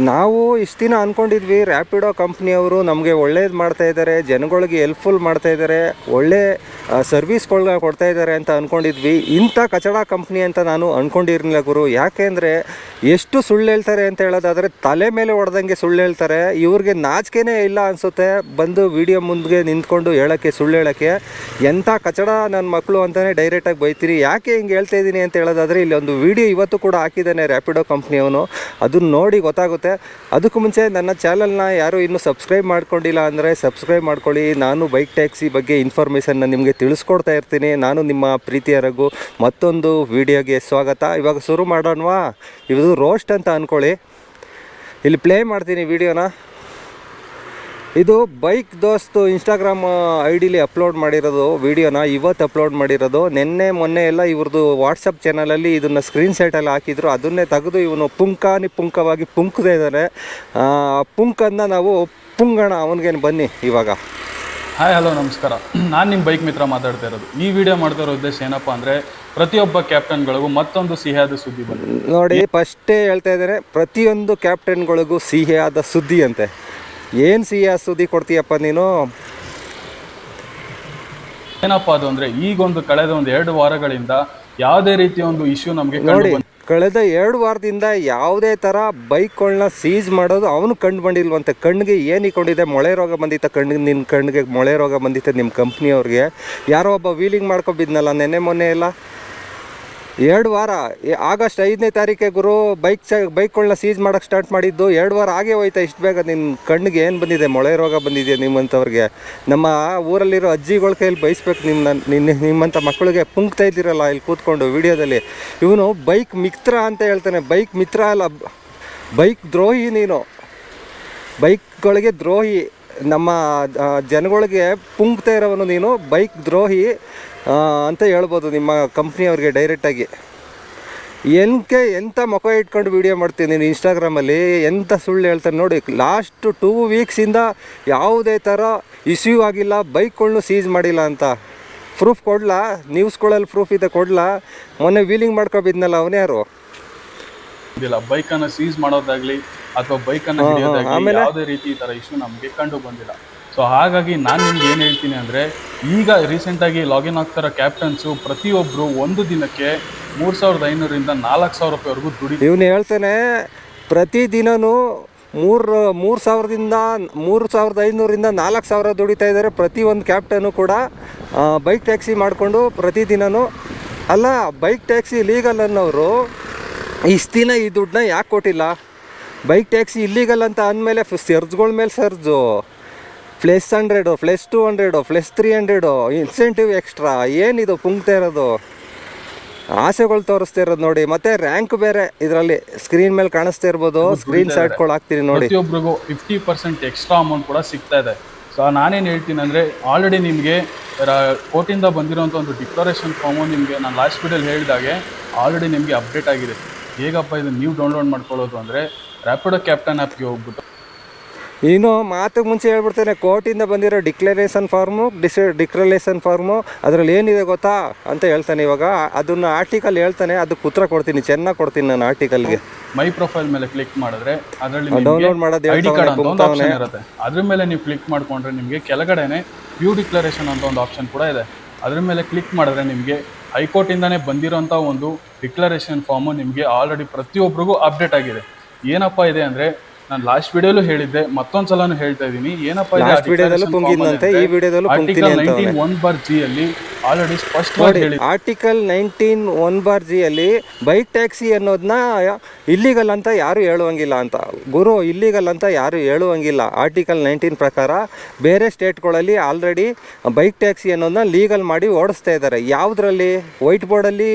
ನಾವು ಇಷ್ಟು ದಿನ ಅಂದ್ಕೊಂಡಿದ್ವಿ ರ್ಯಾಪಿಡೋ ಕಂಪ್ನಿಯವರು ನಮಗೆ ಒಳ್ಳೇದು ಮಾಡ್ತಾಯಿದ್ದಾರೆ, ಜನಗಳಿಗೆ ಹೆಲ್ಪ್ಫುಲ್ ಮಾಡ್ತಾಯಿದ್ದಾರೆ, ಒಳ್ಳೆ ಸರ್ವಿಸ್ಗಳನ್ನ ಕೊಡ್ತಾಯಿದ್ದಾರೆ ಅಂತ ಅಂದ್ಕೊಂಡಿದ್ವಿ. ಇಂಥ ಕಚಡ ಕಂಪ್ನಿ ಅಂತ ನಾನು ಅಂದ್ಕೊಂಡಿರಲಿಲ್ಲ ಗುರು. ಯಾಕೆಂದರೆ ಎಷ್ಟು ಸುಳ್ಳು ಹೇಳ್ತಾರೆ ಅಂತ ಹೇಳೋದಾದರೆ ತಲೆ ಮೇಲೆ ಹೊಡೆದಂಗೆ ಸುಳ್ಳು ಹೇಳ್ತಾರೆ. ಇವ್ರಿಗೆ ನಾಚಿಕೆನೇ ಇಲ್ಲ ಅನಿಸುತ್ತೆ ಬಂದು ವಿಡಿಯೋ ಮುಂದೆ ನಿಂತ್ಕೊಂಡು ಹೇಳೋಕ್ಕೆ, ಸುಳ್ಳು ಹೇಳೋಕ್ಕೆ. ಎಂಥ ಕಚಡ ನನ್ನ ಮಕ್ಕಳು ಅಂತಲೇ ಡೈರೆಕ್ಟಾಗಿ ಬೈತೀರಿ. ಯಾಕೆ ಹಿಂಗೆ ಹೇಳ್ತಾ ಇದ್ದೀನಿ ಅಂತ ಹೇಳೋದಾದರೆ ಇಲ್ಲಿ ಒಂದು ವಿಡಿಯೋ ಇವತ್ತು ಕೂಡ ಹಾಕಿದ್ದಾನೆ ರ್ಯಾಪಿಡೋ ಕಂಪ್ನಿಯವನು, ಅದನ್ನು ನೋಡಿ ಗೊತ್ತಾಗುತ್ತೆ. ಅದಕ್ಕೂ ಮುಂಚೆ ನನ್ನ ಚಾನಲ್ನ ಯಾರು ಇನ್ನೂ ಸಬ್ಸ್ಕ್ರೈಬ್ ಮಾಡ್ಕೊಂಡಿಲ್ಲ ಅಂದರೆ ಸಬ್ಸ್ಕ್ರೈಬ್ ಮಾಡ್ಕೊಳ್ಳಿ. ನಾನು ಬೈಕ್ ಟ್ಯಾಕ್ಸಿ ಬಗ್ಗೆ ಇನ್ಫಾರ್ಮೇಷನ್ನ ನಿಮಗೆ ತಿಳಿಸ್ಕೊಡ್ತಾ ಇರ್ತೀನಿ. ನಾನು ನಿಮ್ಮ ಪ್ರೀತಿಯ ರಘು. ಮತ್ತೊಂದು ವಿಡಿಯೋಗೆ ಸ್ವಾಗತ. ಇವಾಗ ಶುರು ಮಾಡೋಣವಾ? ಇದು ರೋಸ್ಟ್ ಅಂತ ಅಂದ್ಕೊಳ್ಳಿ. ಇಲ್ಲಿ ಪ್ಲೇ ಮಾಡ್ತೀನಿ ವಿಡಿಯೋನ. ಇದು ಬೈಕ್ ದೋಸ್ತು ಇನ್ಸ್ಟಾಗ್ರಾಮ್ ಐ ಡಿಲಿ ಅಪ್ಲೋಡ್ ಮಾಡಿರೋದು ವಿಡಿಯೋನ, ಇವತ್ತು ಅಪ್ಲೋಡ್ ಮಾಡಿರೋದು. ನಿನ್ನೆ ಮೊನ್ನೆ ಎಲ್ಲ ಇವ್ರದ್ದು ವಾಟ್ಸಪ್ ಚಾನಲಲ್ಲಿ ಇದನ್ನು ಸ್ಕ್ರೀನ್ಶಾಟಲ್ಲಿ ಹಾಕಿದ್ರು. ಅದನ್ನೇ ತೆಗೆದು ಇವನು ಪುಂಕವಾಗಿ ಪುಂಕ್ತಾ ಇದ್ದಾನೆ. ಪುಂಕನ್ನು ನಾವು ಪುಂಗಣ ಅವನಿಗೇನು. ಬನ್ನಿ ಇವಾಗ. ಹಾಯ್, ಹಲೋ, ನಮಸ್ಕಾರ. ನಾನು ನಿಮ್ಮ ಬೈಕ್ ಮಿತ್ರ ಮಾತಾಡ್ತಾ ಇರೋದು. ಈ ವಿಡಿಯೋ ಮಾಡ್ತಾ ಇರೋ ಉದ್ದೇಶ ಏನಪ್ಪ ಅಂದರೆ, ಪ್ರತಿಯೊಬ್ಬ ಕ್ಯಾಪ್ಟನ್ಗಳಿಗೂ ಮತ್ತೊಂದು ಸಿಹಿಯಾದ ಸುದ್ದಿ ಬಂದಿದೆ ನೋಡಿ. ಫಸ್ಟೇ ಹೇಳ್ತಾ ಇದ್ದಾರೆ, ಪ್ರತಿಯೊಂದು ಕ್ಯಾಪ್ಟನ್ಗಳಿಗೂ ಸಿಹಿಯಾದ ಸುದ್ದಿ ಅಂತೆ. ಏನು ಸಿಹಿಯಾದ ಸುದ್ದಿ ಕೊಡ್ತೀಯಪ್ಪ ನೀನು? ಏನಪ್ಪ ಅದು ಅಂದರೆ, ಈಗೊಂದು ಕಳೆದ 2 ವಾರಗಳಿಂದ ಯಾವುದೇ ರೀತಿಯ ಒಂದು ಇಶ್ಯೂ ನಮಗೆ ನೋಡಿ, ಕಳೆದ 2 ವಾರದಿಂದ ಯಾವುದೇ ಥರ ಬೈಕ್ಗಳನ್ನ ಸೀಸ್ ಮಾಡೋದು ಅವನು ಕಂಡು ಬಂದಿಲ್ವಂತೆ. ಕಣ್ಣಿಗೆ ಏನು ಇಕ್ಕೊಂಡಿದೆ? ಮೊಳೆ ರೋಗ ಬಂದಿತ್ತ ಕಣ್ಣಿಗೆ. ನಿನ್ನ ಕಣ್ಣಿಗೆ ಮೊಳೆ ರೋಗ ಬಂದಿತ್ತೆ ನಿಮ್ಮ ಕಂಪ್ನಿಯವ್ರಿಗೆ. ಯಾರೋ ಒಬ್ಬ ವೀಲಿಂಗ್ ಮಾಡ್ಕೊಬಿದ್ನಲ್ಲ ನೆನ್ನೆ ಮೊನ್ನೆ ಎಲ್ಲ. 2 ವಾರ, ಆಗಸ್ಟ್ 5ನೇ ತಾರೀಕೆ ಗುರು ಬೈಕ್ಗಳನ್ನ ಸೀಸ್ ಮಾಡೋಕ್ಕೆ ಸ್ಟಾರ್ಟ್ ಮಾಡಿದ್ದು. 2 ವಾರ ಆಗೇ ಹೋಯ್ತಾ ಇಷ್ಟು ಬೇಗ? ನಿನ್ನ ಕಣ್ಣಿಗೆ ಏನು ಬಂದಿದೆ? ಮೊಳೆ ರೋಗ ಬಂದಿದೆ ನಿಮ್ಮಂಥವ್ರಿಗೆ. ನಮ್ಮ ಊರಲ್ಲಿರೋ ಅಜ್ಜಿಗಳ ಕೈಯಲ್ಲಿ ಬಯಸ್ಬೇಕು ನಿಮ್ಮಂಥ ಮಕ್ಕಳಿಗೆ. ಪುಂಕ್ತಾ ಇದ್ದೀರಲ್ಲ ಇಲ್ಲಿ ಕೂತ್ಕೊಂಡು ವಿಡಿಯೋದಲ್ಲಿ. ಇವನು ಬೈಕ್ ಮಿತ್ರ ಅಂತ ಹೇಳ್ತಾನೆ. ಬೈಕ್ ಮಿತ್ರ ಅಲ್ಲ, ಬೈಕ್ ದ್ರೋಹಿ ನೀನು. ಬೈಕ್ಗಳಿಗೆ ದ್ರೋಹಿ. ನಮ್ಮ ಜನಗಳಿಗೆ ಪುಂಕ್ತಾ ಇರೋವನು ನೀನು. ಬೈಕ್ ದ್ರೋಹಿ ಅಂತ ಹೇಳ್ಬೋದು ನಿಮ್ಮ ಕಂಪ್ನಿಯವ್ರಿಗೆ ಡೈರೆಕ್ಟಾಗಿ. ಎಂಥ ಮುಖ ಇಟ್ಕೊಂಡು ವೀಡಿಯೋ ಮಾಡ್ತೀನಿ ನೀನು ಇನ್ಸ್ಟಾಗ್ರಾಮಲ್ಲಿ. ಎಂಥ ಸುಳ್ಳು ಹೇಳ್ತಾನೆ ನೋಡಿ. ಲಾಸ್ಟ್ 2 ವೀಕ್ಸಿಂದ ಯಾವುದೇ ಥರ ಇಶ್ಯೂ ಆಗಿಲ್ಲ, ಬೈಕ್ಗಳ್ನು ಸೀಸ್ ಮಾಡಿಲ್ಲ ಅಂತ. ಪ್ರೂಫ್ ಕೊಡ್ಲಾ? ನ್ಯೂಸ್ಗಳಲ್ಲಿ ಪ್ರೂಫ್ ಇದೆ, ಕೊಡ್ಲಾ? ಮೊನ್ನೆ ವೀಲಿಂಗ್ ಮಾಡ್ಕೊಬಿದ್ನಲ್ಲ ಅವನೇ ಯಾರು? ಬೈಕನ್ನು ಸೀಸ್ ಮಾಡೋದಾಗ್ಲಿ ಅಥವಾ ಬೈಕನ್ನು ಹಿಡಿಯೋದಾಗ್ಲಿ ಯಾವುದೇ ರೀತಿ ಈ ಥರ ಇಶ್ಯೂ ನಮಗೆ ಕಂಡು ಬಂದಿಲ್ಲ. ಸೊ ಹಾಗಾಗಿ ನಾನು ನಿಮ್ಗೆ ಏನು ಹೇಳ್ತೀನಿ ಅಂದರೆ, ಈಗ ರೀಸೆಂಟಾಗಿ ಲಾಗಿನ್ ಆಗ್ತಾರೋ ಕ್ಯಾಪ್ಟನ್ಸು ಪ್ರತಿಯೊಬ್ಬರು ಒಂದು ದಿನಕ್ಕೆ 3500ರಿಂದ 4000 ರೂಪಾಯಿವರೆಗೂ ದುಡಿ. ಇವನು ಹೇಳ್ತಾನೆ ಪ್ರತಿದಿನವೂ 3500ರಿಂದ 4000 ದುಡಿತಾ ಇದ್ದಾರೆ ಪ್ರತಿಯೊಂದು ಕ್ಯಾಪ್ಟನು ಕೂಡ. ಬೈಕ್ ಟ್ಯಾಕ್ಸಿ ಮಾಡಿಕೊಂಡು ಪ್ರತಿದಿನವೂ. ಅಲ್ಲ, ಬೈಕ್ ಟ್ಯಾಕ್ಸಿ ಲೀಗಲ್ ಅನ್ನೋರು ಇಷ್ಟು ದಿನ ಈ ದುಡ್ಡನ್ನ ಯಾಕೆ ಕೊಟ್ಟಿಲ್ಲ? ಬೈಕ್ ಟ್ಯಾಕ್ಸಿ ಇಲ್ಲೀಗಲ್ ಅಂತ ಅಂದಮೇಲೆ ಸರ್ಜ್ಗಳ ಮೇಲೆ ಸರ್ಜು, +100, +200, +300 ಇನ್ಸೆಂಟಿವ್ ಎಕ್ಸ್ಟ್ರಾ. ಏನಿದು ಪುಂಕ್ತಾ ಇರೋದು? ಆಸೆಗಳು ತೋರಿಸ್ತಾ ಇರೋದು ನೋಡಿ. ಮತ್ತೆ ರ್ಯಾಂಕ್ ಬೇರೆ ಇದರಲ್ಲಿ ಸ್ಕ್ರೀನ್ ಮೇಲೆ ಕಾಣಿಸ್ತಾ ಇರ್ಬೋದು. ಸ್ಕ್ರೀನ್ ಶಾಟ್ಗಳು ಹಾಕ್ತೀನಿ ನೋಡಿ. ಪ್ರತಿಯೊಬ್ಬರಿಗೂ 50% ಎಕ್ಸ್ಟ್ರಾ ಅಮೌಂಟ್ ಕೂಡ ಸಿಗ್ತಾ ಇದೆ. ಸೊ ನಾನೇನು ಹೇಳ್ತೀನಿ ಅಂದರೆ, ಆಲ್ರೆಡಿ ನಿಮಗೆ ಕೋರ್ಟಿಂದ ಬಂದಿರೋಂಥ ಒಂದು ಡಿಕ್ಲರೇಷನ್ ಫಾರ್ಮು ನಿಮಗೆ ನಾನು ಲಾಸ್ಟ್ ವಿಡಿಯೋಲಿ ಹೇಳಿದಾಗೆ ಆಲ್ರೆಡಿ ನಿಮಗೆ ಅಪ್ಡೇಟ್ ಆಗಿದೆ. ಹೇಗಪ್ಪ ಇದು ನೀವು ಡೌನ್ಲೋಡ್ ಮಾಡ್ಕೊಳ್ಳೋದು ಅಂದರೆ, ರ್ಯಾಪಿಡೋ ಕ್ಯಾಪ್ಟನ್ ಆ್ಯಪ್ಗೆ ಹೋಗ್ಬಿಟ್ಟು ನೀನು ಮಾತಿಗೆ ಮುಂಚೆ ಹೇಳ್ಬಿಡ್ತೇನೆ, ಕೋರ್ಟಿಂದ ಬಂದಿರೋ ಡಿಕ್ಲರೇಷನ್ ಫಾರ್ಮು ಅದರಲ್ಲಿ ಏನಿದೆ ಗೊತ್ತಾ ಅಂತ ಹೇಳ್ತಾನೆ. ಇವಾಗ ಅದನ್ನು ಆರ್ಟಿಕಲ್ ಹೇಳ್ತಾನೆ, ಅದಕ್ಕೆ ಉತ್ತರ ಕೊಡ್ತೀನಿ, ಚೆನ್ನಾಗಿ ಕೊಡ್ತೀನಿ ನಾನು ಆರ್ಟಿಕಲ್ಗೆ. ಮೈ ಪ್ರೊಫೈಲ್ ಮೇಲೆ ಕ್ಲಿಕ್ ಮಾಡಿದ್ರೆ ಅದರಲ್ಲಿ ಡೌನ್ಲೋಡ್ ಮಾಡೋದು ಐಡಿ ಕಾರ್ಡ್ ಅಂತ ಒಂದು ಆಪ್ಷನ್ ಇರುತ್ತೆ. ಅದ್ರ ಮೇಲೆ ನೀವು ಕ್ಲಿಕ್ ಮಾಡ್ಕೊಂಡ್ರೆ ನಿಮಗೆ ಕೆಳಗಡೆನೆ ವ್ಯೂ ಡಿಕ್ಲರೇಷನ್ ಅಂತ ಒಂದು ಆಪ್ಷನ್ ಕೂಡ ಇದೆ. ಅದ್ರ ಮೇಲೆ ಕ್ಲಿಕ್ ಮಾಡಿದ್ರೆ ನಿಮಗೆ ಹೈಕೋರ್ಟಿಂದಾನೇ ಬಂದಿರೋಂಥ ಒಂದು ಡಿಕ್ಲರೇಷನ್ ಫಾರ್ಮು ನಿಮಗೆ ಆಲ್ರೆಡಿ ಪ್ರತಿಯೊಬ್ಬರಿಗೂ ಅಪ್ಡೇಟ್ ಆಗಿದೆ. ಏನಪ್ಪ ಇದೆ ಅಂದರೆ, ನಾನು ಲಾಸ್ಟ್ ವಿಡಿಯೋಲೂ ಹೇಳಿದ್ದೆ, ಮತ್ತೊಂದು ಸಲನೂ ಹೇಳ್ತಾ ಇದ್ದೀನಿ. ಏನಪ್ಪ ಇದೆ, ಆರ್ಟಿಕಲ್ 19(1)(g) ಅಲ್ಲಿ ಆಲ್ರೆಡಿ ಸ್ಪಷ್ಟವಾಗಿ ಹೇಳಿ. ಆರ್ಟಿಕಲ್ 19(1)(g) ಅಲ್ಲಿ ಬೈಕ್ ಟ್ಯಾಕ್ಸಿ ಅನ್ನೋದನ್ನ ಇಲ್ಲಿಗಲ್ ಅಂತ ಯಾರು ಹೇಳುವಂಗಿಲ್ಲ ಅಂತ ಗುರು. ಇಲ್ಲಿಗಲ್ ಅಂತ ಯಾರು ಹೇಳುವಂಗಿಲ್ಲ. ಆರ್ಟಿಕಲ್ 19 ಪ್ರಕಾರ ಬೇರೆ ಸ್ಟೇಟ್ಗಳಲ್ಲಿ ಆಲ್ರೆಡಿ ಬೈಕ್ ಟ್ಯಾಕ್ಸಿ ಅನ್ನೋದನ್ನ ಲೀಗಲ್ ಮಾಡಿ ಓಡಿಸ್ತಾ ಇದ್ದಾರೆ. ಯಾವುದರಲ್ಲಿ? ವೈಟ್ ಬೋರ್ಡಲ್ಲಿ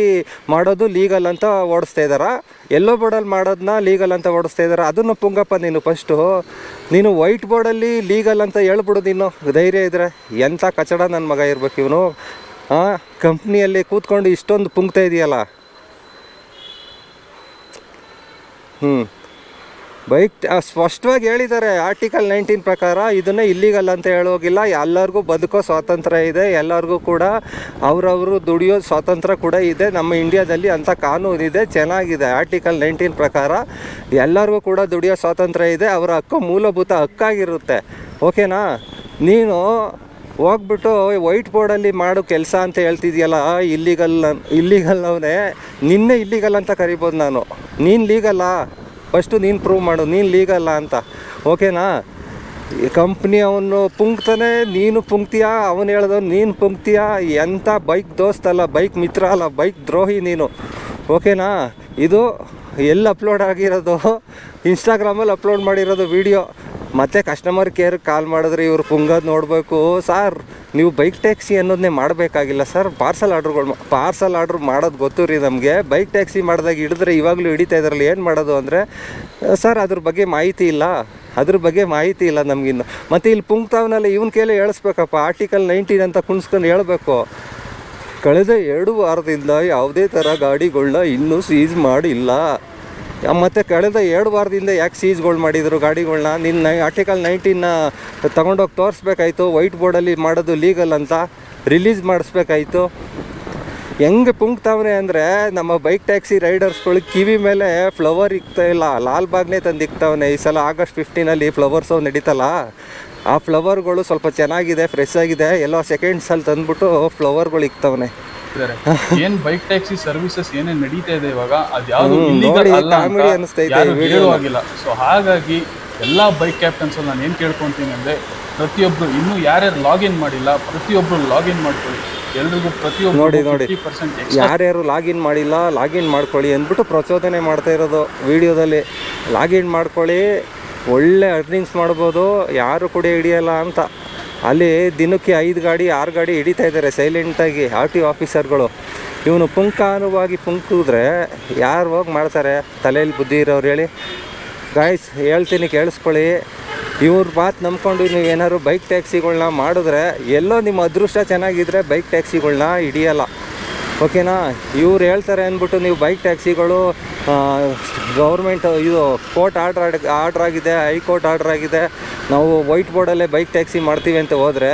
ಮಾಡೋದು ಲೀಗಲ್ ಅಂತ ಓಡಿಸ್ತಾ ಇದ್ದಾರಾ? ಎಲ್ಲೋ ಬೋರ್ಡಲ್ಲಿ ಮಾಡೋದನ್ನ ಲೀಗಲ್ ಅಂತ ಓಡಿಸ್ತಾ ಇದ್ದಾರೆ. ಅದನ್ನು ಪುಂಗಪ್ಪ ನೀನು ಫಸ್ಟು. ನೀನು ವೈಟ್ ಬೋರ್ಡಲ್ಲಿ ಲೀಗಲ್ ಅಂತ ಹೇಳ್ಬಿಡು ನೀನು, ಧೈರ್ಯ ಇದ್ದರೆ. ಎಂಥ ಕಚಡ ನನ್ನ ಮಗ ಇರ್ಬೇಕು ಇವನು. ಕಂಪ್ನಿಯಲ್ಲಿ ಕೂತ್ಕೊಂಡು ಇಷ್ಟೊಂದು ಪುಂಗ್ತಾ ಇದೆಯಲ್ಲ. ಬೈಕ್ ಸ್ಪಷ್ಟವಾಗಿ ಹೇಳಿದ್ದಾರೆ ಆರ್ಟಿಕಲ್ 19 ಪ್ರಕಾರ ಇದನ್ನೇ ಇಲ್ಲಿಗಲ್ ಅಂತ ಹೇಳೋಗಿಲ್ಲ. ಎಲ್ಲರಿಗೂ ಬದುಕೋ ಸ್ವಾತಂತ್ರ್ಯ ಇದೆ, ಎಲ್ಲರಿಗೂ ಕೂಡ ಅವರವರು ದುಡಿಯೋ ಸ್ವಾತಂತ್ರ್ಯ ಕೂಡ ಇದೆ. ನಮ್ಮ ಇಂಡಿಯಾದಲ್ಲಿ ಅಂಥ ಕಾನೂನಿದೆ, ಚೆನ್ನಾಗಿದೆ. ಆರ್ಟಿಕಲ್ 19 ಪ್ರಕಾರ ಎಲ್ಲರಿಗೂ ಕೂಡ ದುಡಿಯೋ ಸ್ವಾತಂತ್ರ್ಯ ಇದೆ, ಅವರ ಹಕ್ಕು ಮೂಲಭೂತ ಹಕ್ಕಾಗಿರುತ್ತೆ. ಓಕೆನಾ? ನೀನು ಹೋಗ್ಬಿಟ್ಟು ವೈಟ್ ಬೋರ್ಡಲ್ಲಿ ಮಾಡು ಕೆಲಸ ಅಂತ ಹೇಳ್ತಿದ್ಯಲ್ಲ, ಇಲ್ಲಿಗಲ್ ಅವನೇ, ನಿನ್ನೆ ಇಲ್ಲಿಗಲ್ ಅಂತ ಕರಿಬೋದು ನಾನು. ನೀನು ಲೀಗಲ್ಲ, ಫಸ್ಟು ನೀನು ಪ್ರೂವ್ ಮಾಡು ನೀನು ಲೀಗಲ್ಲ ಅಂತ. ಓಕೆನಾ? ಕಂಪ್ನಿ ಅವನು ಪುಂಕ್ತಾನೆ, ನೀನು ಪುಂಕ್ತೀಯಾ, ಅವನು ಹೇಳ್ದವ್ನು ನೀನು ಪುಂಕ್ತೀಯಾ. ಎಂಥ ಬೈಕ್ ದೋಸ್ತ್ ಅಲ್ಲ, ಬೈಕ್ ಮಿತ್ರ ಅಲ್ಲ, ಬೈಕ್ ದ್ರೋಹಿ ನೀನು. ಓಕೆನಾ? ಇದು ಎಲ್ಲಿ ಅಪ್ಲೋಡ್ ಆಗಿರೋದು? ಇನ್ಸ್ಟಾಗ್ರಾಮಲ್ಲಿ ಅಪ್ಲೋಡ್ ಮಾಡಿರೋದು ವೀಡಿಯೋ. ಮತ್ತು ಕಸ್ಟಮರ್ ಕೇರ್ಗೆ ಕಾಲ್ ಮಾಡಿದ್ರೆ ಇವರು ಪುಂಗೋದು ನೋಡಬೇಕು. ಸರ್, ನೀವು ಬೈಕ್ ಟ್ಯಾಕ್ಸಿ ಅನ್ನೋದನ್ನೇ ಮಾಡಬೇಕಾಗಿಲ್ಲ ಸರ್, ಪಾರ್ಸಲ್ ಆರ್ಡ್ರ್ ಮಾಡೋದು ಗೊತ್ತು ರೀ ನಮಗೆ. ಬೈಕ್ ಟ್ಯಾಕ್ಸಿ ಮಾಡಿದಾಗ ಹಿಡಿದ್ರೆ ಇವಾಗಲೂ ಹಿಡಿತಾ ಇದ್ರಲ್ಲಿ ಏನು ಮಾಡೋದು ಅಂದರೆ, ಸರ್ ಅದ್ರ ಬಗ್ಗೆ ಮಾಹಿತಿ ಇಲ್ಲ ನಮಗಿನ್ನು. ಮತ್ತು ಇಲ್ಲಿ ಪುಂಕ್ತಾವನಲ್ಲ, ಇವನ ಕೇಳಿ ಹೇಳಿಸ್ಬೇಕಪ್ಪ, ಆರ್ಟಿಕಲ್ 19 ಅಂತ ಕುಣಿಸ್ಕೊಂಡು ಹೇಳಬೇಕು. ಕಳೆದ 2 ವಾರದಿಂದ ಯಾವುದೇ ಥರ ಗಾಡಿಗಳನ್ನ ಇನ್ನೂ ಸೀಸ್ ಮಾಡಿಲ್ಲ. ಮತ್ತು ಕಳೆದ 2 ವಾರದಿಂದ ಯಾಕೆ ಸೀಸ್ಗಳು ಮಾಡಿದರು ಗಾಡಿಗಳನ್ನ? ನಿನ್ನ ಆರ್ಟಿಕಲ್ 19ನ ತೊಗೊಂಡೋಗಿ ತೋರಿಸ್ಬೇಕಾಯ್ತು. ವೈಟ್ ಬೋರ್ಡಲ್ಲಿ ಮಾಡೋದು ಲೀಗಲ್ ಅಂತ ರಿಲೀಸ್ ಮಾಡಿಸ್ಬೇಕಾಯ್ತು. ಹೆಂಗೆ ಪುಂಕ್ತಾವನೆ ಅಂದರೆ, ನಮ್ಮ ಬೈಕ್ ಟ್ಯಾಕ್ಸಿ ರೈಡರ್ಸ್ಗಳಿಗೆ ಕಿವಿ ಮೇಲೆ ಫ್ಲವರ್ ಇಕ್ತಾ ಇಲ್ಲ, ಲಾಲ್ಬಾಗ್ನೇ ತಂದು ಇಕ್ತಾವನೆ. ಈ ಸಲ ಆಗಸ್ಟ್ 15 ಫ್ಲವರ್ ಶೋ ನಡೀತಲ್ಲ, ಆ ಫ್ಲವರ್ಗಳು ಸ್ವಲ್ಪ ಚೆನ್ನಾಗಿದೆ, ಫ್ರೆಶ್ ಆಗಿದೆ, ಎಲ್ಲೋ ಸೆಕೆಂಡ್ಸಲ್ಲಿ ತಂದುಬಿಟ್ಟು ಫ್ಲವರ್ಗಳು ಇಕ್ತಾವನೆ. ಏನ್ ಬೈಕ್ ಟ್ಯಾಕ್ಸಿ ಸರ್ವಿಸಸ್ ಏನೇನು ನಡೀತಾ ಇದೆ ಇವಾಗ, ಅದು ಯಾವುದು ಇಲ್ಲಿಗಲ್ ಅಲ್ಲ ಅಂತ ಯಾರು ಹೇಳುವಾಗಿಲ್ಲ. ಸೊ ಹಾಗಾಗಿ ಎಲ್ಲ ಬೈಕ್ ಕ್ಯಾಪ್ಟನ್ಸ್ ನಾನು ಏನು ಕೇಳ್ಕೊತೀನಿ ಅಂದರೆ, ಪ್ರತಿಯೊಬ್ಬರು ಇನ್ನೂ ಯಾರ್ಯಾರು ಲಾಗಿನ್ ಮಾಡಿಲ್ಲ, ಪ್ರತಿಯೊಬ್ಬರು ಲಾಗಿನ್ ಮಾಡ್ಕೊಳ್ಳಿ. ಎಲ್ರಿಗೂ ಪ್ರತಿಯೊಬ್ಬರು ನೋಡಿ 50% ಯಾರ್ಯಾರು ಲಾಗಿನ್ ಮಾಡಿಲ್ಲ ಲಾಗಿನ್ ಮಾಡ್ಕೊಳ್ಳಿ ಅಂದ್ಬಿಟ್ಟು ಪ್ರಚೋದನೆ ಮಾಡ್ತಾ ಇರೋದು ವಿಡಿಯೋದಲ್ಲಿ. ಲಾಗಿನ್ ಮಾಡ್ಕೊಳ್ಳಿ, ಒಳ್ಳೆ ಅರ್ನಿಂಗ್ಸ್ ಮಾಡ್ಬೋದು, ಯಾರು ಕೂಡ ಹಿಡಿಯಲ್ಲ ಅಂತ. ಅಲ್ಲಿ ದಿನಕ್ಕೆ 5 ಗಾಡಿ 6 ಗಾಡಿ ಹಿಡಿತಾ ಇದ್ದಾರೆ ಸೈಲೆಂಟಾಗಿ RTO ಆಫೀಸರ್ಗಳು. ಇವನು ಪುಂಖಾನುವಾಗಿ ಪುಂಕಿದ್ರೆ ಯಾರು ಹೋಗಿ ಮಾಡ್ತಾರೆ? ತಲೆಯಲ್ಲಿ ಬುದ್ಧಿ ಇರೋರು ಹೇಳಿ. ಗಾಯ್ಸ್ ಹೇಳ್ತೀನಿ ಕೇಳಿಸ್ಕೊಳ್ಳಿ, ಇವ್ರ ಮಾತು ನಂಬ್ಕೊಂಡು ನೀವೇನಾದ್ರು ಬೈಕ್ ಟ್ಯಾಕ್ಸಿಗಳನ್ನ ಮಾಡಿದ್ರೆ, ಎಲ್ಲೋ ನಿಮ್ಮ ಅದೃಷ್ಟ ಚೆನ್ನಾಗಿದ್ದರೆ ಬೈಕ್ ಟ್ಯಾಕ್ಸಿಗಳನ್ನ ಹಿಡಿಯಲ್ಲ. ಓಕೆನಾ? ಇವ್ರು ಹೇಳ್ತಾರೆ ಅಂದ್ಬಿಟ್ಟು ನೀವು ಬೈಕ್ ಟ್ಯಾಕ್ಸಿಗಳು ಗೌರ್ಮೆಂಟ್ ಇದು ಕೋರ್ಟ್ ಆರ್ಡ್ರ್ ಆಗಿದೆ, ಹೈಕೋರ್ಟ್ ಆರ್ಡ್ರ್ ಆಗಿದೆ, ನಾವು ವೈಟ್ ಬೋರ್ಡಲ್ಲೇ ಬೈಕ್ ಟ್ಯಾಕ್ಸಿ ಮಾಡ್ತೀವಿ ಅಂತ ಹೋದರೆ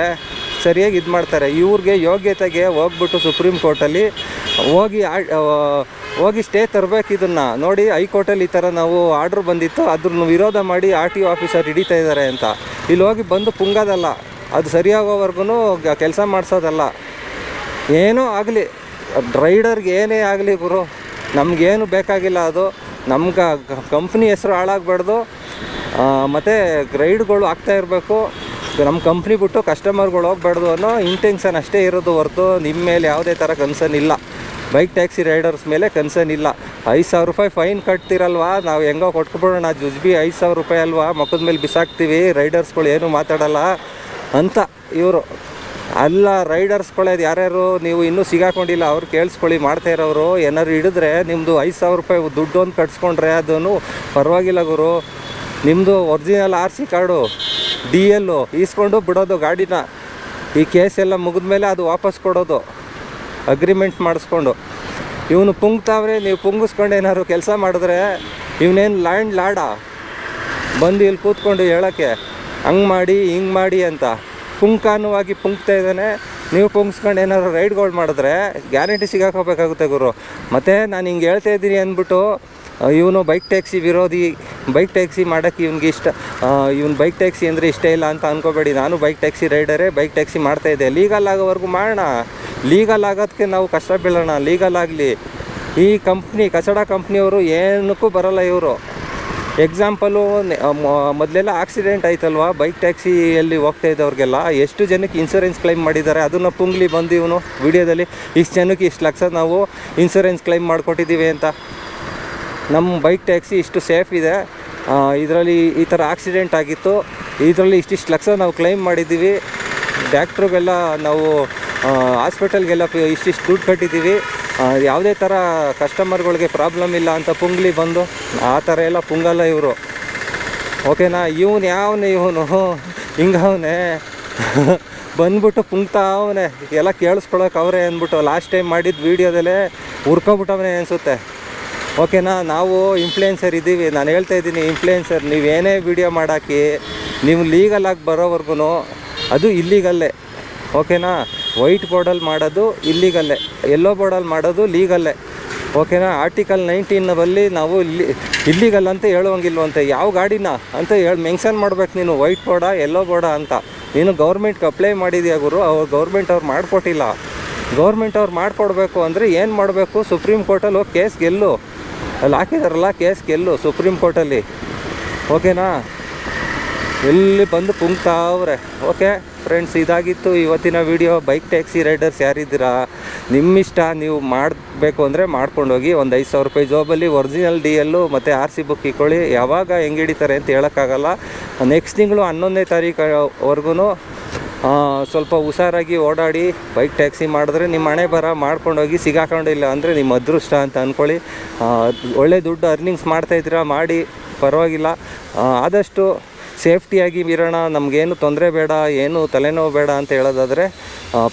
ಸರಿಯಾಗಿ ಇದು ಮಾಡ್ತಾರೆ. ಇವ್ರಿಗೆ ಯೋಗ್ಯತೆಗೆ ಹೋಗ್ಬಿಟ್ಟು ಸುಪ್ರೀಂ ಕೋರ್ಟಲ್ಲಿ ಹೋಗಿ ಸ್ಟೇ ತರಬೇಕು. ಇದನ್ನು ನೋಡಿ, ಹೈಕೋರ್ಟಲ್ಲಿ ಈ ಥರ ನಾವು ಆರ್ಡ್ರ್ ಬಂದಿತ್ತು, ಅದ್ರನ್ನು ವಿರೋಧ ಮಾಡಿ RTO ಆಫೀಸರ್ ಹಿಡಿತಾ ಇದ್ದಾರೆ ಅಂತ. ಇಲ್ಲಿ ಹೋಗಿ ಬಂದು ಪುಂಗೋದಲ್ಲ, ಅದು ಸರಿಯಾಗೋವರೆಗೂ ಕೆಲಸ ಮಾಡಿಸೋದಲ್ಲ. ಏನೋ ಆಗಲಿ, ರೈಡರ್ಗೆ ಏನೇ ಆಗಲಿ ಗುರು, ನಮಗೇನು ಬೇಕಾಗಿಲ್ಲ. ಅದು ನಮ್ಗೆ ಕಂಪ್ನಿ ಹೆಸರು ಹಾಳಾಗಬಾರ್ದು, ಮತ್ತು ರೈಡ್ಗಳು ಆಗ್ತಾ ಇರಬೇಕು. ನಮ್ಮ ಕಂಪ್ನಿ ಬಿಟ್ಟು ಕಸ್ಟಮರ್ಗಳು ಹೋಗ್ಬಾರ್ದು ಅನ್ನೋ ಇಂಟೆನ್ಷನ್ ಅಷ್ಟೇ ಇರೋದು ಹೊರತು ನಿಮ್ಮ ಮೇಲೆ ಯಾವುದೇ ಥರ ಕನ್ಸರ್ನ್ ಇಲ್ಲ. ಬೈಕ್ ಟ್ಯಾಕ್ಸಿ ರೈಡರ್ಸ್ ಮೇಲೆ ಕನ್ಸರ್ನ್ ಇಲ್ಲ. 5,000 ರೂಪಾಯಿ ಫೈನ್ ಕಟ್ತಿರಲ್ವಾ, ನಾವು ಹೆಂಗೋ ಕೊಟ್ಕೊಬಿಡೋಣ, ಜುಜ್ಬಿ 5,000 ರೂಪಾಯಿ ಅಲ್ವಾ, ಮುಖದ ಮೇಲೆ ಬಿಸಾಕ್ತೀವಿ, ರೈಡರ್ಸ್ಗಳು ಏನೂ ಮಾತಾಡಲ್ಲ ಅಂತ ಇವರು. ಅಲ್ಲ, ರೈಡರ್ಸ್ಗಳೇದು ಯಾರ್ಯಾರು ನೀವು ಇನ್ನೂ ಸಿಗಾಕೊಂಡಿಲ್ಲ ಅವ್ರು ಕೇಳಿಸ್ಕೊಳ್ಳಿ. ಮಾಡ್ತಾ ಇರೋರು ಏನಾದ್ರು ಹಿಡಿದ್ರೆ ನಿಮ್ಮದು 5,000 ರೂಪಾಯಿ ದುಡ್ಡು ಒಂದು ಕಟ್ಸ್ಕೊಂಡ್ರೆ ಅದನ್ನು ಪರವಾಗಿಲ್ಲ ಗುರು. ನಿಮ್ಮದು ಒರಿಜಿನಲ್ RC ಕಾರ್ಡು DL ಈಸ್ಕೊಂಡು ಬಿಡೋದು ಗಾಡಿನ. ಈ ಕೇಸ್ ಎಲ್ಲ ಮುಗಿದ್ಮೇಲೆ ಅದು ವಾಪಸ್ ಕೊಡೋದು, ಅಗ್ರಿಮೆಂಟ್ ಮಾಡಿಸ್ಕೊಂಡು. ಇವನು ಪುಂಗ್ತಾವ್ರೆ, ನೀವು ಪುಂಗಿಸ್ಕೊಂಡು ಏನಾದ್ರು ಕೆಲಸ ಮಾಡಿದ್ರೆ ಇವನೇನು ಲಾಡ ಬಂದು ಇಲ್ಲಿ ಕೂತ್ಕೊಂಡು ಹೇಳೋಕ್ಕೆ ಹಂಗೆ ಮಾಡಿ ಹಿಂಗೆ ಮಾಡಿ ಅಂತ ಪುಂಖಾನುವಾಗಿ ಪುಂಕ್ತಾ ಇದ್ದಾನೆ. ನೀವು ಪುಂಗಿಸ್ಕೊಂಡು ಏನಾದ್ರು ರೈಡ್ಗಳು ಮಾಡಿದ್ರೆ ಗ್ಯಾರಂಟಿ ಸಿಗಾಕೋಬೇಕಾಗುತ್ತೆ ಗುರು. ಮತ್ತು ನಾನು ಹಿಂಗೆ ಹೇಳ್ತಾ ಇದ್ದೀನಿ ಅಂದ್ಬಿಟ್ಟು ಇವನು ಬೈಕ್ ಟ್ಯಾಕ್ಸಿ ವಿರೋಧಿ, ಬೈಕ್ ಟ್ಯಾಕ್ಸಿ ಮಾಡೋಕ್ಕೆ ಇವನಿಗೆ ಇಷ್ಟ, ಇವನು ಬೈಕ್ ಟ್ಯಾಕ್ಸಿ ಅಂದರೆ ಇಷ್ಟ ಇಲ್ಲ ಅಂತ ಅಂದ್ಕೋಬೇಡಿ. ನಾನು ಬೈಕ್ ಟ್ಯಾಕ್ಸಿ ರೈಡರೇ, ಬೈಕ್ ಟ್ಯಾಕ್ಸಿ ಮಾಡ್ತಾಯಿದ್ದೆ. ಲೀಗಲ್ ಆಗೋವರೆಗೂ ಮಾಡೋಣ, ಲೀಗಲ್ ಆಗೋದಕ್ಕೆ ನಾವು ಕಷ್ಟ ಬೀಳೋಣ. ಲೀಗಲ್ ಆಗಲಿ. ಈ ಕಂಪ್ನಿ ಕಚಡ ಕಂಪ್ನಿಯವರು ಏನಕ್ಕೂ ಬರೋಲ್ಲ ಇವರು. ಎಕ್ಸಾಂಪಲು, ಮೊದಲೆಲ್ಲ ಆಕ್ಸಿಡೆಂಟ್ ಆಯ್ತಲ್ವ ಬೈಕ್ ಟ್ಯಾಕ್ಸಿಯಲ್ಲಿ ಹೋಗ್ತಾ ಇದ್ದವ್ರಿಗೆಲ್ಲ, ಎಷ್ಟು ಜನಕ್ಕೆ ಇನ್ಸೂರೆನ್ಸ್ ಕ್ಲೈಮ್ ಮಾಡಿದ್ದಾರೆ ಅದನ್ನು ಪುಂಗ್ಲಿ ಬಂದು ಇವನು ವಿಡಿಯೋದಲ್ಲಿ ಇಷ್ಟು ಜನಕ್ಕೆ ಇಷ್ಟು ಲಕ್ಷ ನಾವು ಇನ್ಸೂರೆನ್ಸ್ ಕ್ಲೈಮ್ ಮಾಡಿಕೊಟ್ಟಿದ್ದೀವಿ ಅಂತ. ನಮ್ಮ ಬೈಕ್ ಟ್ಯಾಕ್ಸಿ ಇಷ್ಟು ಸೇಫ್ ಇದೆ, ಇದರಲ್ಲಿ ಈ ಥರ ಆಕ್ಸಿಡೆಂಟ್ ಆಗಿತ್ತು, ಇದರಲ್ಲಿ ಇಷ್ಟಿಷ್ಟು ಲಕ್ಷ ನಾವು ಕ್ಲೈಮ್ ಮಾಡಿದ್ದೀವಿ, ಡಾಕ್ಟ್ರಿಗೆಲ್ಲ ನಾವು ಹಾಸ್ಪಿಟಲ್ಗೆಲ್ಲ ಇಷ್ಟಿಷ್ಟು ದುಡ್ಡು ಕಟ್ಟಿದ್ದೀವಿ, ಯಾವುದೇ ಥರ ಕಸ್ಟಮರ್ಗಳಿಗೆ ಪ್ರಾಬ್ಲಮ್ ಇಲ್ಲ ಅಂತ ಪುಂಗ್ಲಿ ಬಂದು. ಆ ಥರ ಎಲ್ಲ ಪುಂಗಲ್ಲ ಇವರು. ಓಕೆನಾ? ಇವನು ಹಿಂಗವನೇ ಬಂದ್ಬಿಟ್ಟು ಪುಂಗ್ತಾವನೆ, ಎಲ್ಲ ಕೇಳಿಸ್ಕೊಳಕ್ಕೆ ಅವರೇ ಅಂದ್ಬಿಟ್ಟು ಲಾಸ್ಟ್ ಟೈಮ್ ಮಾಡಿದ ವೀಡಿಯೋದಲ್ಲೇ ಹುರ್ಕೊಬಿಟ್ಟವನೇ ಅನಿಸುತ್ತೆ. ಓಕೆನಾ. ನಾವು ಇನ್ಫ್ಲುಯೆನ್ಸರ್ ಇದ್ದೀವಿ, ನಾನು ಹೇಳ್ತಾ ಇದ್ದೀನಿ ಇನ್ಫ್ಲುಯೆನ್ಸರ್. ನೀವೇನೇ ವಿಡಿಯೋ ಮಾಡಾಕಿ ನೀವು ಲೀಗಲಾಗಿ ಬರೋವರೆಗೂ ಅದು ಇಲ್ಲಿಗಲ್ಲೇ, ಓಕೆನಾ. ವೈಟ್ ಬೋರ್ಡಲ್ಲಿ ಮಾಡೋದು ಇಲ್ಲಿಗಲ್ಲೇ, ಯೆಲ್ಲೋ ಬೋರ್ಡಲ್ಲಿ ಮಾಡೋದು ಲೀಗಲ್ಲೇ, ಓಕೆನಾ. ಆರ್ಟಿಕಲ್ 19ನಲ್ಲಿ ನಾವು ಇಲ್ಲಿಗಲ್ ಅಂತ ಹೇಳುವಂಗಿಲ್ವಂತೆ. ಯಾವ ಗಾಡಿನ ಅಂತ ಮೆನ್ಷನ್ ಮಾಡ್ಬೇಕು ನೀನು, ವೈಟ್ ಬೋರ್ಡ ಯೆಲ್ಲೋ ಬೋರ್ಡ ಅಂತ. ನೀನು ಗೌರ್ಮೆಂಟ್ಗೆ ಅಪ್ಲೈ ಮಾಡಿದ್ಯಾ ಗುರು, ಗೌರ್ಮೆಂಟ್ ಅವ್ರು ಮಾಡಿಕೊಟ್ಟಿಲ್ಲ. ಗೌರ್ಮೆಂಟ್ ಅವ್ರು ಮಾಡಿಕೊಡ್ಬೇಕು ಅಂದರೆ ಏನು ಮಾಡಬೇಕು, ಸುಪ್ರೀಂ ಕೋರ್ಟಲ್ಲಿ ಹೋಗಿ ಕೇಸ್ ಗೆಲ್ಲು. ಅಲ್ಲಿ ಹಾಕಿದಾರಲ್ಲ ಕೇಸ್ ಗೆಲ್ಲು ಸುಪ್ರೀಂ ಕೋರ್ಟಲ್ಲಿ, ಓಕೆನಾ. ಎಲ್ಲಿ ಬಂದು ಪುಂಕ್ತಾವ್ರೆ. ಓಕೆ ಫ್ರೆಂಡ್ಸ್, ಇದಾಗಿತ್ತು ಇವತ್ತಿನ ವಿಡಿಯೋ. ಬೈಕ್ ಟ್ಯಾಕ್ಸಿ ರೈಡರ್ಸ್ ಯಾರಿದ್ದೀರಾ, ನಿಮ್ಮಿಷ್ಟ. ನೀವು ಮಾಡಬೇಕು ಅಂದರೆ ಮಾಡ್ಕೊಂಡೋಗಿ ಒಂದು 5,000 ರೂಪಾಯಿ ಜಾಬಲ್ಲಿ ಒರಿಜಿನಲ್ DL ಮತ್ತು RC ಬುಕ್ ಇಟ್ಕೊಳ್ಳಿ. ಯಾವಾಗ ಹೆಂಗೆ ಹಿಡಿತಾರೆ ಅಂತ ಹೇಳೋಕ್ಕಾಗಲ್ಲ. ನೆಕ್ಸ್ಟ್ ತಿಂಗಳು 11ನೇ ತಾರೀಕುವರೆಗೂ ಸ್ವಲ್ಪ ಹುಷಾರಾಗಿ ಓಡಾಡಿ. ಬೈಕ್ ಟ್ಯಾಕ್ಸಿ ಮಾಡಿದ್ರೆ ನಿಮ್ಮ ಹಣೆ ಬರ, ಮಾಡ್ಕೊಂಡೋಗಿ ಸಿಗಾಕೊಂಡಿಲ್ಲ ಅಂದರೆ ನಿಮ್ಮ ಅದೃಷ್ಟ ಅಂತ ಅಂದ್ಕೊಳ್ಳಿ. ಒಳ್ಳೆ ದುಡ್ಡು ಅರ್ನಿಂಗ್ಸ್ ಮಾಡ್ತಾಯಿದ್ದೀರಾ, ಮಾಡಿ, ಪರವಾಗಿಲ್ಲ. ಆದಷ್ಟು ಸೇಫ್ಟಿಯಾಗಿ ಇರೋಣ, ನಮಗೇನು ತೊಂದರೆ ಬೇಡ, ಏನು ತಲೆನೋವು ಬೇಡ ಅಂತ ಹೇಳೋದಾದರೆ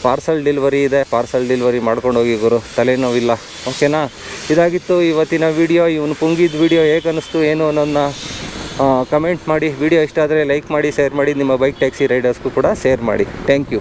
ಪಾರ್ಸಲ್ ಡೆಲಿವರಿ ಇದೆ, ಪಾರ್ಸಲ್ ಡೆಲಿವರಿ ಮಾಡ್ಕೊಂಡೋಗಿ ಗುರು, ತಲೆನೋವಿಲ್ಲ, ಓಕೆನಾ. ಇದಾಗಿತ್ತು ಇವತ್ತಿನ ವಿಡಿಯೋ. ಇವನು ಪುಂಗಿದ ವಿಡಿಯೋ ಹೇಗೆ ಅನ್ನಿಸ್ತು ಏನು ಅನ್ನೋದನ್ನ ಕಮೆಂಟ್ ಮಾಡಿ. ವಿಡಿಯೋ ಇಷ್ಟ ಆದರೆ ಲೈಕ್ ಮಾಡಿ, ಶೇರ್ ಮಾಡಿ. ನಿಮ್ಮ ಬೈಕ್ ಟ್ಯಾಕ್ಸಿ ರೈಡರ್ಸ್ಗೂ ಕೂಡ ಶೇರ್ ಮಾಡಿ. Thank you.